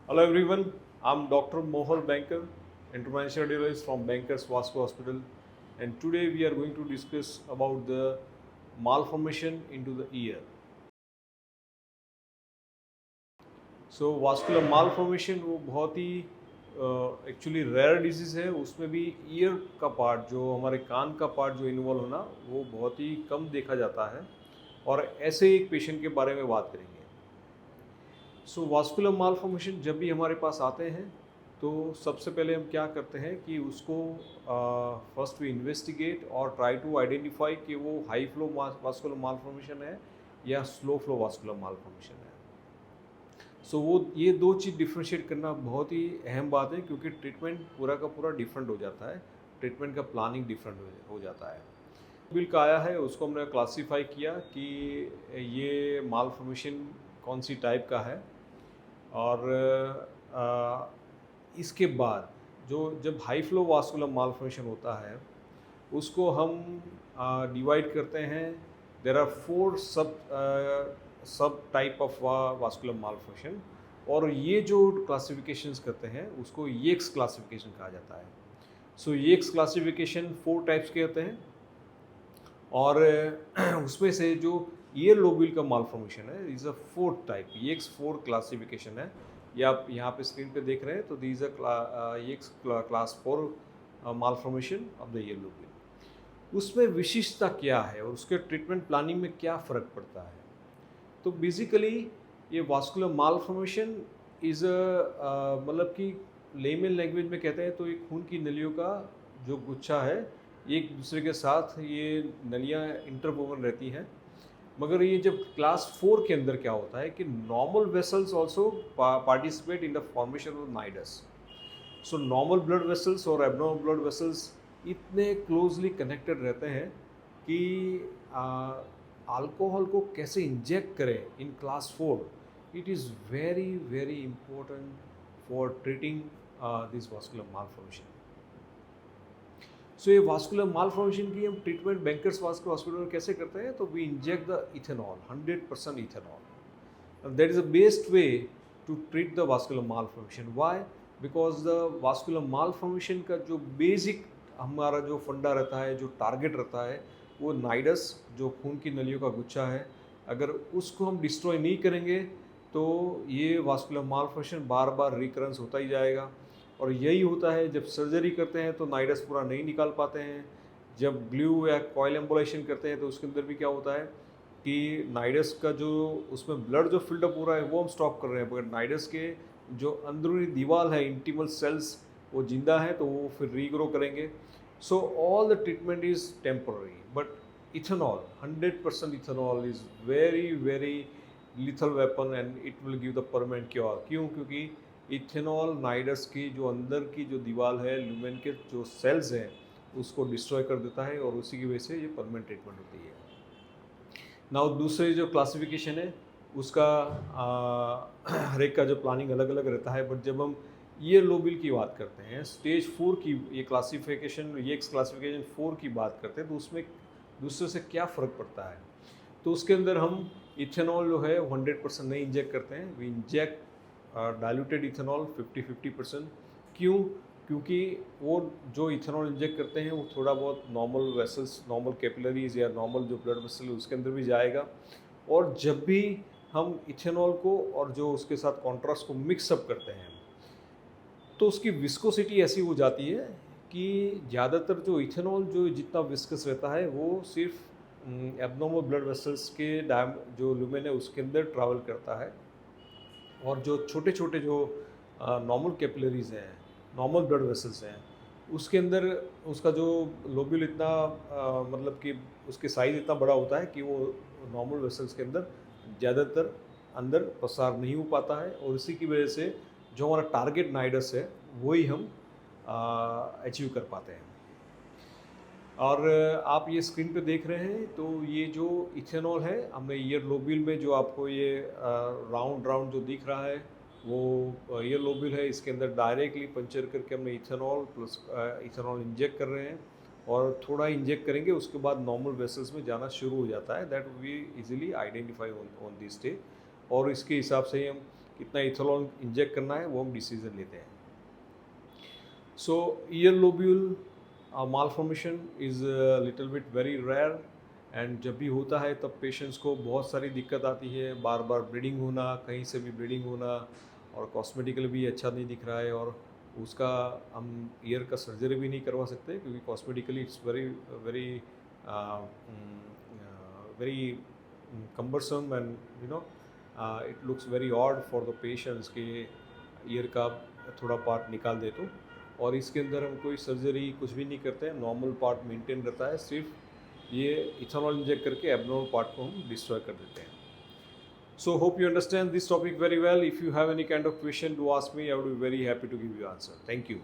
Hello everyone, I'm Dr. Mohal Banker, interventional radiologist from Bankers Vasco Hospital, and today we are going to discuss about the malformation into the ear. Vascular malformation वो बहुत ही actually rare disease है। उसमें भी year का part, जो हमारे कान का part जो इन्वॉल्व होना, वो बहुत ही कम देखा जाता है। और ऐसे एक पेशेंट के बारे में बात करेंगे। वास्कुलर मालफॉर्मेशन जब भी हमारे पास आते हैं तो सबसे पहले हम क्या करते हैं कि उसको फर्स्ट वी इन्वेस्टिगेट और ट्राई टू आइडेंटिफाई कि वो हाई फ्लो वास्कुलर मालफॉर्मेशन है या स्लो फ्लो वास्कुलर मालफॉर्मेशन है। वो ये दो चीज़ डिफ्रेंशिएट करना बहुत ही अहम बात है, क्योंकि ट्रीटमेंट पूरा का पूरा डिफरेंट हो जाता है। ट्रीटमेंट का प्लानिंग डिफरेंट हो जाता है। बिल का आया है, उसको हमने क्लासीफाई किया कि ये मालफॉर्मेशन कौन सी टाइप का है। और इसके बाद जो जब हाई फ्लो वास्कुलर मालफॉर्मेशन होता है उसको हम डिवाइड करते हैं। देर आर फोर सब टाइप ऑफ वास्कुलर मालफॉर्मेशन, और ये जो क्लासिफिकेशंस करते हैं उसको येक्स क्लासिफिकेशन कहा जाता है। येक्स क्लासिफिकेशन फोर टाइप्स के होते हैं, और उसमें से जो ईयर लोब्यूल का मालफॉर्मेशन है is a fourth type. Yakes four classification है, ये आप यहाँ पे स्क्रीन पे देख रहे हैं। तो these a Yakes class four malformation of the ear lobule. उसमें विशिष्टता क्या है और उसके ट्रीटमेंट प्लानिंग में क्या फ़र्क पड़ता है? तो बेसिकली ये वास्कुलर मालफॉर्मेशन इज़ मतलब कि लेमन लैंग्वेज में कहते हैं तो ये खून की नलियों का जो गुच्छा है, एक दूसरे के साथ ये नलियाँ इंटरवोवन रहती हैं। मगर ये जब क्लास 4 के अंदर क्या होता है कि normal vessels also participate in the formation of nidus. Normal blood vessels और एब्नॉर्मल ब्लड वेसल्स इतने क्लोजली कनेक्टेड रहते हैं कि अल्कोहल को कैसे इंजेक्ट करें in class 4, it is very very important for treating this vascular malformation. ये vascular malformation की हम ट्रीटमेंट बैंकर्स वास्कुलर हॉस्पिटल में कैसे करते हैं? तो we inject the ethanol, 100% ethanol. That is the best way to treat the vascular malformation. Why? Because the vascular malformation का जो बेसिक हमारा जो फंडा रहता है, जो टारगेट रहता है, वो नाइडस, जो खून की नलियों का गुच्छा है। अगर उसको हम डिस्ट्रॉय नहीं करेंगे तो ये वास्कुलर मालफॉर्मेशन बार बार रिकरेंस होता ही जाएगा। और यही होता है जब सर्जरी करते हैं तो नाइडस पूरा नहीं निकाल पाते हैं। जब ग्लू या कॉइल एम्बोलाइजेशन करते हैं तो उसके अंदर भी क्या होता है कि नाइडस का जो उसमें ब्लड जो फिल्डअप हो रहा है वो हम स्टॉप कर रहे हैं, मगर नाइडस के जो अंदरूनी दीवार है, इंटीमल सेल्स, वो जिंदा है तो वो फिर रीग्रो करेंगे। All the treatment is temporary, but ethanol, 100% ethanol is very very lethal weapon and it will give the permanent cure. क्यों? क्योंकि इथेनॉल नाइडस की जो अंदर की जो दीवार है, ल्यूमेन के जो सेल्स हैं, उसको डिस्ट्रॉय कर देता है, और उसी की वजह से ये परमानेंट ट्रीटमेंट होती है। नाउ दूसरे जो क्लासिफिकेशन है उसका हर एक का जो प्लानिंग अलग अलग रहता है, बट जब हम ईयर लोबिल की बात करते हैं, स्टेज 4 की ये क्लासिफिकेशन, ये क्लासिफिकेशन 4 की बात करते हैं, तो उसमें दूसरे से क्या फ़र्क पड़ता है? तो उसके अंदर हम इथेनॉल जो है 100% नहीं इंजेक्ट करते हैं। We inject diluted ethanol 50-50%। क्यों? क्योंकि वो जो इथेनॉल इंजेक्ट करते हैं वो थोड़ा बहुत नॉर्मल वेसल्स, नॉर्मल कैपिलरीज या नॉर्मल जो ब्लड वेसल है उसके अंदर भी जाएगा। और जब भी हम इथेनॉल को और जो उसके साथ कॉन्ट्रास्ट को मिक्सअप करते हैं तो उसकी विस्कोसिटी ऐसी हो जाती है कि ज़्यादातर जो इथेनॉल जो जितना विस्कस रहता है वो सिर्फ एब्नॉर्मल ब्लड वेसल्स के जो लुमेन है उसके अंदर ट्रैवल करता है, और जो छोटे छोटे जो नॉर्मल कैपिलरीज हैं, नॉर्मल ब्लड वेसल्स हैं, उसके अंदर उसका जो लोब्यूल इतना मतलब कि उसके साइज़ इतना बड़ा होता है कि वो नॉर्मल वेसल्स के अंदर ज़्यादातर अंदर प्रसार नहीं हो पाता है, और इसी की वजह से जो हमारा टारगेट नाइडस है वही हम अचीव कर पाते हैं। और आप ये स्क्रीन पे देख रहे हैं तो ये जो इथेनॉल है, हमने ईयर लोब्यूल में जो आपको ये राउंड राउंड जो दिख रहा है वो ईयर लोब्यूल है। इसके अंदर डायरेक्टली पंचर करके हमने इथेनॉल प्लस इथेनॉल इंजेक्ट कर रहे हैं, और थोड़ा इंजेक्ट करेंगे उसके बाद नॉर्मल वेसल्स में जाना शुरू हो जाता है। That we easily identify on this day, और इसके हिसाब से ही हम कितना इथेनॉल इंजेक्ट करना है वो हम डिसीजन लेते हैं. So ear lobule malformation is little bit very rare, and जब भी होता है तब पेशेंट्स को बहुत सारी दिक्कत आती है, बार बार ब्लीडिंग होना, कहीं से भी ब्लीडिंग होना, और कॉस्मेटिकली भी अच्छा नहीं दिख रहा है, और उसका हम ईयर का सर्जरी भी नहीं करवा सकते क्योंकि cosmetically it's very very very cumbersome, and it looks very odd for the patients कि ईयर का थोड़ा पार्ट निकाल दे तो. और इसके अंदर हम कोई सर्जरी कुछ भी नहीं करते हैं, नॉर्मल पार्ट मेंटेन रहता है, सिर्फ ये इथेनॉल इंजेक्ट करके एबनॉर्मल पार्ट को हम डिस्ट्रॉय कर देते हैं. So hope you understand this topic very well. If you have any kind of question to ask me, I would be very happy to give you answer. Thank you.